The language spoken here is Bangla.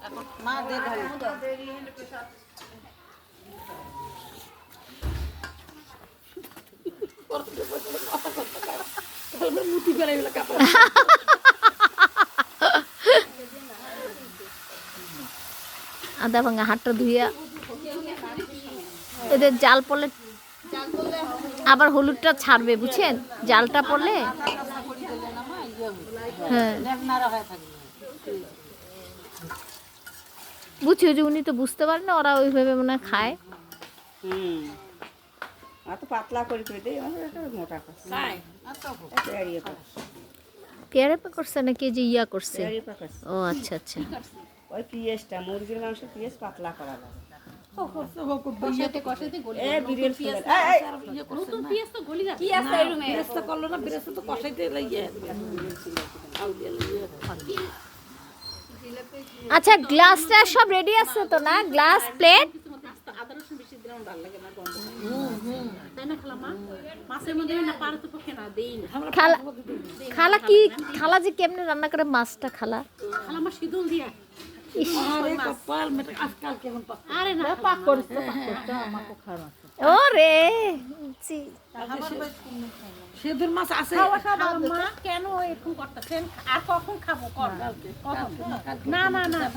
এখন মা দে ঢালি মুটি ফেলে কাপড় আদা ভাঙা হাতটা ধুইয়া এদের জাল পড়লে আবার হলুদটা ছাড়বে বুঝছেন জালটা পড়লে হ্যাঁ বুঝছি যে উনি তো বুঝতে পারেন না ওরা ওইভাবে মনে হয় খায় এত পাতলা করে করে দেই মোটা পেয়ারে পা করছে নাকি যে ইয়া করছে করছে ও আচ্ছা আচ্ছা ওই পিঁয়াজটা মুরগির মাংস পিঁয়াজ পাতলা করা লাগে আচ্ছা গ্লাসটা সব রেডি আছে তো না গ্লাস প্লেট খালা কি খালা যে কেমনে রান্না করে মাছটা খালা ওরে সেদুর মাছ আছে কেন এরকম করতেছেন আর কখন খাবো না না না